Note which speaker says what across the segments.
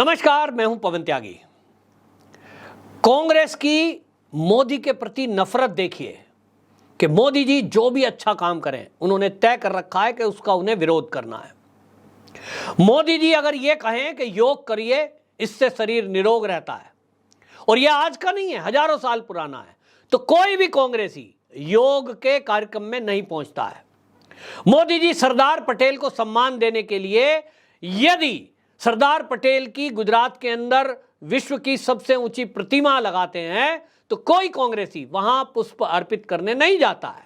Speaker 1: नमस्कार, मैं हूं पवन त्यागी। कांग्रेस की मोदी के प्रति नफरत देखिए कि मोदी जी जो भी अच्छा काम करें उन्होंने तय कर रखा है कि उसका उन्हें विरोध करना है। मोदी जी अगर ये कहें कि योग करिए, इससे शरीर निरोग रहता है, और यह आज का नहीं है, हजारों साल पुराना है, तो कोई भी कांग्रेसी योग के कार्यक्रम में नहीं पहुंचता है। मोदी जी सरदार पटेल को सम्मान देने के लिए यदि सरदार पटेल की गुजरात के अंदर विश्व की सबसे ऊंची प्रतिमा लगाते हैं तो कोई कांग्रेसी वहां पुष्प अर्पित करने नहीं जाता है।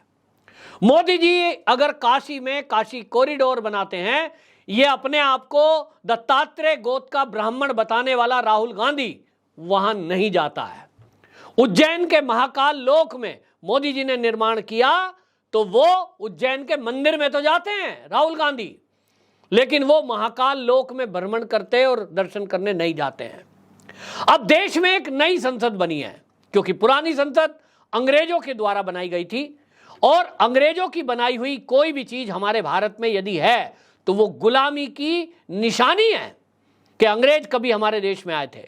Speaker 1: मोदी जी अगर काशी में काशी कॉरिडोर बनाते हैं, ये अपने आप को दत्तात्रेय गोत्र का ब्राह्मण बताने वाला राहुल गांधी वहां नहीं जाता है। उज्जैन के महाकाल लोक में मोदी जी ने निर्माण किया तो वो उज्जैन के मंदिर में तो जाते हैं राहुल गांधी, लेकिन वो महाकाल लोक में भ्रमण करते और दर्शन करने नहीं जाते हैं। अब देश में एक नई संसद बनी है, क्योंकि पुरानी संसद अंग्रेजों के द्वारा बनाई गई थी, और अंग्रेजों की बनाई हुई कोई भी चीज हमारे भारत में यदि है तो वो गुलामी की निशानी है कि अंग्रेज कभी हमारे देश में आए थे।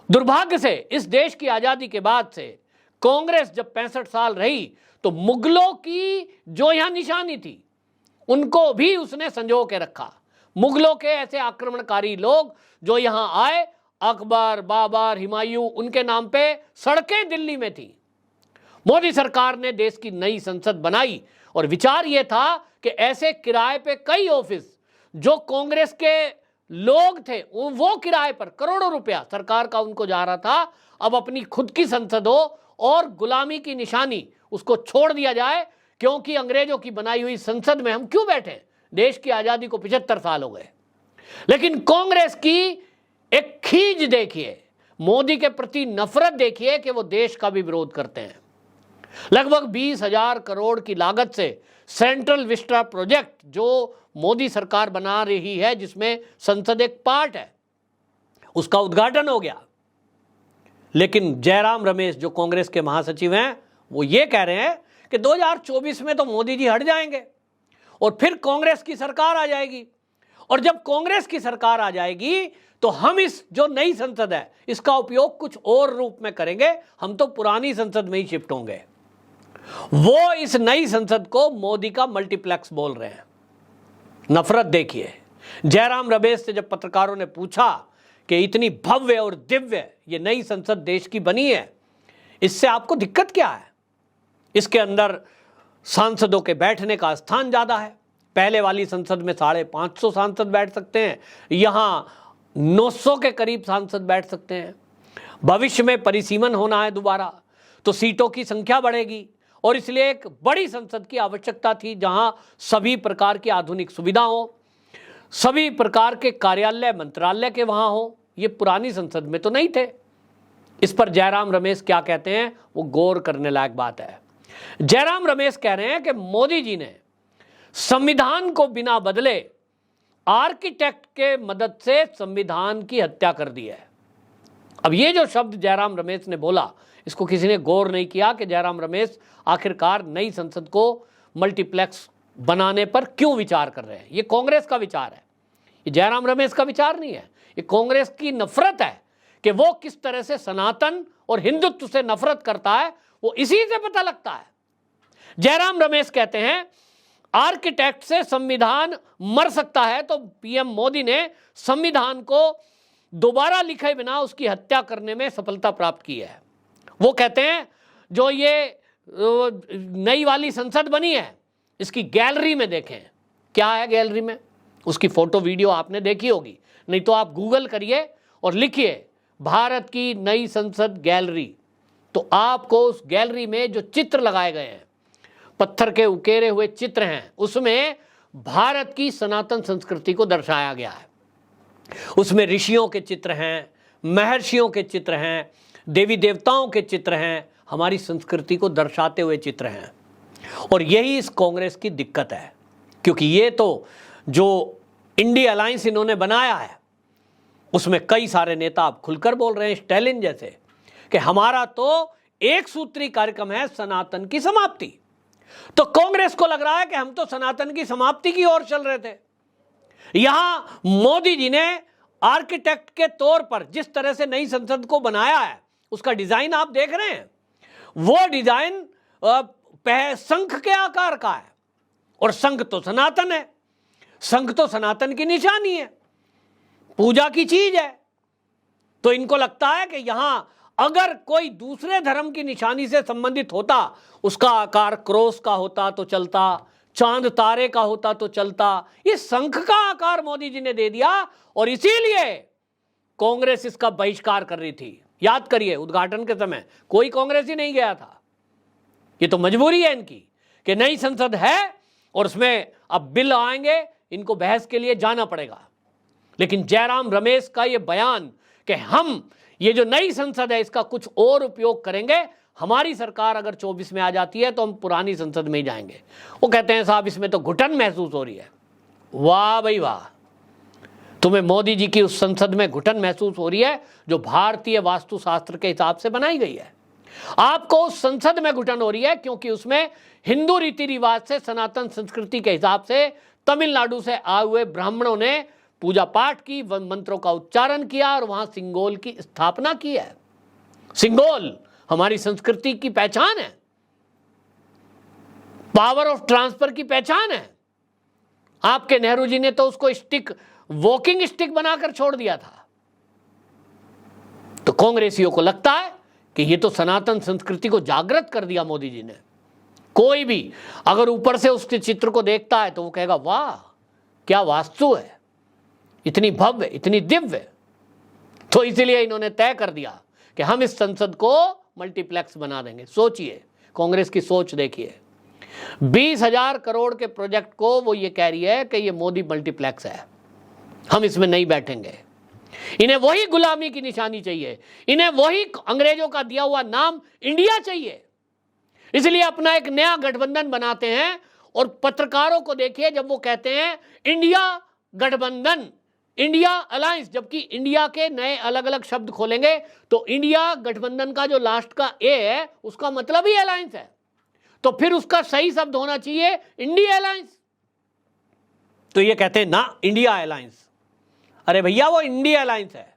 Speaker 1: दुर्भाग्य से इस देश की आजादी के बाद से कांग्रेस जब 65 साल रही तो मुगलों की जो यहां निशानी थी उनको भी उसने संजो के रखा। मुगलों के ऐसे आक्रमणकारी लोग जो यहां आए, अकबर, बाबर, हुमायूं, उनके नाम पे सड़कें दिल्ली में थी। मोदी सरकार ने देश की नई संसद बनाई और विचार यह था कि ऐसे किराए पे कई ऑफिस जो कांग्रेस के लोग थे वो किराए पर करोड़ों रुपया सरकार का उनको जा रहा था, अब अपनी खुद की संसद हो और गुलामी की निशानी उसको छोड़ दिया जाए, क्योंकि अंग्रेजों की बनाई हुई संसद में हम क्यों बैठे? देश की आजादी को 75 साल हो गए। लेकिन कांग्रेस की एक खींच देखिए, मोदी के प्रति नफरत देखिए कि वो देश का भी विरोध करते हैं। लगभग 20,000 करोड़ की लागत से सेंट्रल विस्टा प्रोजेक्ट जो मोदी सरकार बना रही है, जिसमें संसद एक पार्ट है, उसका उद्घाटन हो गया। लेकिन जयराम रमेश जो कांग्रेस के महासचिव हैं, वो ये कह रहे हैं कि 2024 में तो मोदी जी हट जाएंगे और फिर कांग्रेस की सरकार आ जाएगी, और जब कांग्रेस की सरकार आ जाएगी तो हम इस जो नई संसद है इसका उपयोग कुछ और रूप में करेंगे, हम तो पुरानी संसद में ही शिफ्ट होंगे। वो इस नई संसद को मोदी का मल्टीप्लेक्स बोल रहे हैं। नफरत देखिए। जयराम रमेश से जब पत्रकारों ने पूछा कि इतनी भव्य और दिव्य ये नई संसद देश की बनी है, इससे आपको दिक्कत क्या है? इसके अंदर सांसदों के बैठने का स्थान ज्यादा है। पहले वाली संसद में 550 सांसद बैठ सकते हैं, यहां 900 के करीब सांसद बैठ सकते हैं। भविष्य में परिसीमन होना है दोबारा, तो सीटों की संख्या बढ़ेगी, और इसलिए एक बड़ी संसद की आवश्यकता थी जहां सभी प्रकार की आधुनिक सुविधा हो, सभी प्रकार के कार्यालय मंत्रालय के वहां हो। ये पुरानी संसद में तो नहीं थे। इस पर जयराम रमेश क्या कहते हैं वो गौर करने लायक बात है। जयराम रमेश कह रहे हैं कि मोदी जी ने संविधान को बिना बदले आर्किटेक्ट के मदद से संविधान की हत्या कर दी है। अब ये जो शब्द जयराम रमेश ने बोला, इसको किसी ने गौर नहीं किया कि जयराम रमेश आखिरकार नई संसद को मल्टीप्लेक्स बनाने पर क्यों विचार कर रहे हैं। ये कांग्रेस का विचार है, ये जयराम रमेश का विचार नहीं है। ये कांग्रेस की नफरत है कि वो किस तरह से सनातन और हिंदुत्व से नफरत करता है, वो इसी से पता लगता है। जयराम रमेश कहते हैं आर्किटेक्ट से संविधान मर सकता है, तो पीएम मोदी ने संविधान को दोबारा लिखे बिना उसकी हत्या करने में सफलता प्राप्त की है। वो कहते हैं जो ये नई वाली संसद बनी है, इसकी गैलरी में देखें क्या है गैलरी में। उसकी फोटो वीडियो आपने देखी होगी, नहीं तो आप गूगल करिए और लिखिए भारत की नई संसद गैलरी, तो आपको उस गैलरी में जो चित्र लगाए गए हैं, पत्थर के उकेरे हुए चित्र हैं, उसमें भारत की सनातन संस्कृति को दर्शाया गया है। उसमें ऋषियों के चित्र हैं, महर्षियों के चित्र हैं, देवी देवताओं के चित्र हैं, हमारी संस्कृति को दर्शाते हुए चित्र हैं। और यही इस कांग्रेस की दिक्कत है, क्योंकि ये तो जो इंडिया अलायंस इन्होंने बनाया है उसमें कई सारे नेता अब खुलकर बोल रहे हैं, स्टालिन जैसे, कि हमारा तो एक सूत्री कार्यक्रम है सनातन की समाप्ति। तो कांग्रेस को लग रहा है कि हम तो सनातन की समाप्ति की ओर चल रहे थे। यहां मोदी जी ने आर्किटेक्ट के तौर पर जिस तरह से नई संसद को बनाया है, उसका डिजाइन आप देख रहे हैं, वो डिजाइन शंख के आकार का है, और शंख तो सनातन है, शंख तो सनातन की निशानी है, पूजा की चीज है। तो इनको लगता है कि यहां अगर कोई दूसरे धर्म की निशानी से संबंधित होता, उसका आकार क्रॉस का होता तो चलता, चांद तारे का होता तो चलता, ये शंख का आकार मोदी जी ने दे दिया, और इसीलिए कांग्रेस इसका बहिष्कार कर रही थी। याद करिए, उद्घाटन के समय कोई कांग्रेसी नहीं गया था। ये तो मजबूरी है इनकी कि नई संसद है और उसमें अब बिल आएंगे, इनको बहस के लिए जाना पड़ेगा। लेकिन जयराम रमेश का ये बयान कि हम ये जो नई संसद है इसका कुछ और उपयोग करेंगे, हमारी सरकार अगर 24 में आ जाती है तो हम पुरानी संसद में ही जाएंगे। वो कहते हैं साहब इसमें तो घुटन महसूस हो रही है। वाह भाई वाह, तुम्हें मोदी जी की उस संसद में घुटन महसूस हो रही है जो भारतीय वास्तुशास्त्र के हिसाब से बनाई गई है। आपको उस संसद में घुटन हो रही है क्योंकि उसमें हिंदू रीति रिवाज से, सनातन संस्कृति के हिसाब से तमिलनाडु से आए हुए ब्राह्मणों ने पूजा पाठ की, मंत्रों का उच्चारण किया और वहां सिंगोल की स्थापना की है। सिंगोल हमारी संस्कृति की पहचान है, पावर ऑफ ट्रांसफर की पहचान है। आपके नेहरू जी ने तो उसको स्टिक, वॉकिंग स्टिक बनाकर छोड़ दिया था। तो कांग्रेसियों को लगता है कि ये तो सनातन संस्कृति को जागृत कर दिया मोदी जी ने। कोई भी अगर ऊपर से उसके चित्र को देखता है तो वो कहेगा वाह क्या वास्तु है, इतनी भव्य, इतनी दिव्य। तो इसलिए इन्होंने तय कर दिया कि हम इस संसद को मल्टीप्लेक्स बना देंगे। सोचिए, कांग्रेस की सोच देखिए, 20,000 करोड़ के प्रोजेक्ट को वो ये कह रही है कि ये मोदी मल्टीप्लेक्स है, हम इसमें नहीं बैठेंगे। इन्हें वही गुलामी की निशानी चाहिए, इन्हें वही अंग्रेजों का दिया हुआ नाम इंडिया चाहिए। इसलिए अपना एक नया गठबंधन बनाते हैं। और पत्रकारों को देखिए, जब वो कहते हैं इंडिया गठबंधन, इंडिया अलायंस, जबकि इंडिया के नए अलग अलग शब्द खोलेंगे तो इंडिया गठबंधन का जो लास्ट का ए है उसका मतलब ही अलायंस है, तो फिर उसका सही शब्द होना चाहिए इंडिया अलायंस। तो ये कहते हैं ना इंडिया अलायंस। अरे भैया वो इंडिया अलायंस है,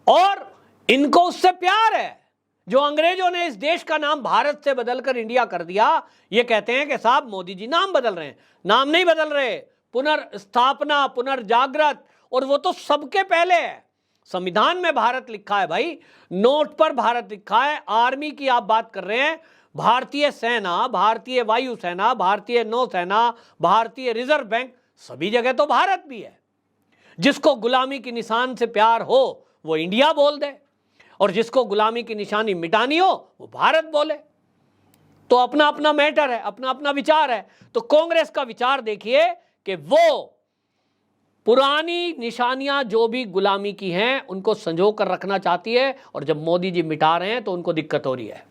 Speaker 1: और इनको उससे प्यार है जो अंग्रेजों ने इस देश का नाम भारत से बदलकर इंडिया कर दिया। ये कहते हैं कि साहब मोदी जी नाम बदल रहे हैं, नाम नहीं बदल रहे, पुनर्स्थापना, पुनर्जागृत, और वो तो सबके पहले है। संविधान में भारत लिखा है भाई, नोट पर भारत लिखा है। आर्मी की आप बात कर रहे हैं, भारतीय सेना, भारतीय वायुसेना, भारतीय नौसेना, भारतीय रिजर्व बैंक, सभी जगह तो भारत भी है। जिसको गुलामी की निशान से प्यार हो वो इंडिया बोल दे, और जिसको गुलामी की निशानी मिटानी हो वो भारत बोले। तो अपना अपना मैटर है, अपना अपना विचार है। तो कांग्रेस का विचार देखिए कि वो पुरानी निशानियां जो भी गुलामी की हैं उनको संजो कर रखना चाहती है, और जब मोदी जी मिटा रहे हैं तो उनको दिक्कत हो रही है।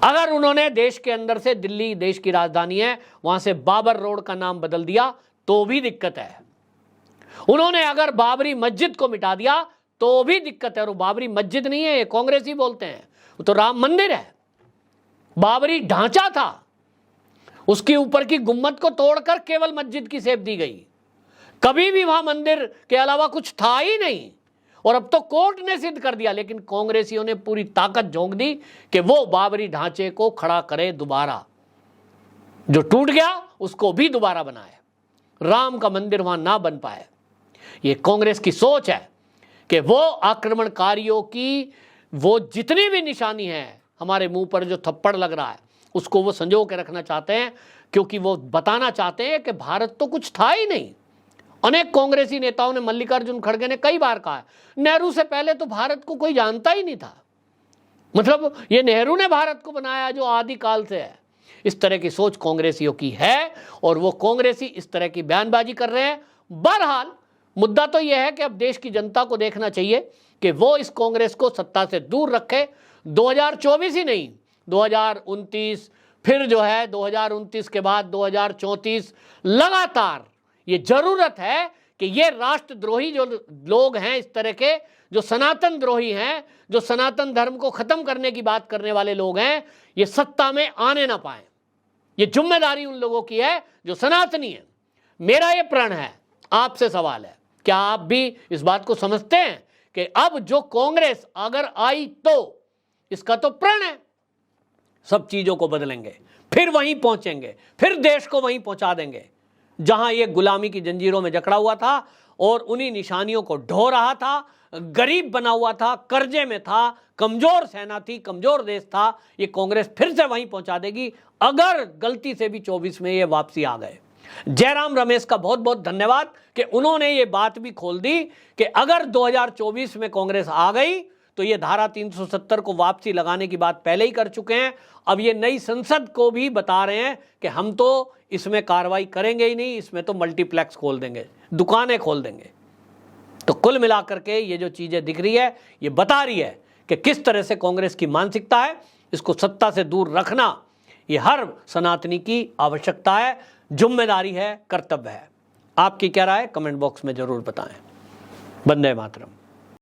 Speaker 1: अगर उन्होंने देश के अंदर से, दिल्ली देश की राजधानी है, वहां से बाबर रोड का नाम बदल दिया तो भी दिक्कत है। उन्होंने अगर बाबरी मस्जिद को मिटा दिया तो भी दिक्कत है। और वो बाबरी मस्जिद नहीं है, ये कांग्रेसी बोलते हैं, वो तो राम मंदिर है। बाबरी ढांचा था, उसके ऊपर की गुम्मद को तोड़कर केवल मस्जिद की शेप दी गई, कभी भी वहां मंदिर के अलावा कुछ था ही नहीं। और अब तो कोर्ट ने सिद्ध कर दिया, लेकिन कांग्रेसियों ने पूरी ताकत झोंक दी कि वो बाबरी ढांचे को खड़ा करे दोबारा, जो टूट गया उसको भी दोबारा बनाए, राम का मंदिर वहां ना बन पाए। ये कांग्रेस की सोच है कि वो आक्रमणकारियों की वो जितनी भी निशानी है, हमारे मुंह पर जो थप्पड़ लग रहा है उसको वो संजो के रखना चाहते हैं, क्योंकि वो बताना चाहते हैं कि भारत तो कुछ था ही नहीं। अनेक कांग्रेसी नेताओं ने, मल्लिकार्जुन खड़गे ने कई बार कहा है, नेहरू से पहले तो भारत को कोई जानता ही नहीं था, मतलब ये नेहरू ने भारत को बनाया जो आदिकाल से है। इस तरह की सोच कांग्रेसियों की है, और वो कांग्रेसी इस तरह की बयानबाजी कर रहे हैं। बहरहाल मुद्दा तो यह है कि अब देश की जनता को देखना चाहिए कि वो इस कांग्रेस को सत्ता से दूर रखे। 2024 ही नहीं, 2029, फिर जो है 2029 के बाद 2034, लगातार ये जरूरत है कि ये राष्ट्रद्रोही जो लोग हैं, इस तरह के जो सनातन द्रोही हैं, जो सनातन धर्म को खत्म करने की बात करने वाले लोग हैं, ये सत्ता में आने ना पाए। ये जिम्मेदारी उन लोगों की है जो सनातनी है। मेरा ये प्रण है, आपसे सवाल है, क्या आप भी इस बात को समझते हैं कि अब जो कांग्रेस अगर आई तो इसका तो प्रण है, सब चीजों को बदलेंगे, फिर वहीं पहुंचेंगे, फिर देश को वहीं पहुंचा देंगे जहां ये गुलामी की जंजीरों में जकड़ा हुआ था और उन्हीं निशानियों को ढो रहा था, गरीब बना हुआ था, कर्जे में था, कमजोर सेना थी, कमजोर देश था। ये कांग्रेस फिर से वहीं पहुंचा देगी अगर गलती से भी 24 में ये वापसी आ गए। जयराम रमेश का बहुत बहुत धन्यवाद कि उन्होंने ये बात भी खोल दी कि अगर 2024 में कांग्रेस आ गई तो ये धारा 370 को वापसी लगाने की बात पहले ही कर चुके हैं। अब ये नई संसद को भी बता रहे हैं कि हम तो इसमें कार्रवाई करेंगे ही नहीं, इसमें तो मल्टीप्लेक्स खोल देंगे, दुकानें खोल देंगे। तो कुल मिलाकर के ये जो चीजें दिख रही है ये बता रही है कि किस तरह से कांग्रेस की मानसिकता है। इसको सत्ता से दूर रखना ये हर सनातनी की आवश्यकता है, जिम्मेदारी है, कर्तव्य है। आपकी क्या राय कमेंट बॉक्स में जरूर बताएं। वंदे मातरम।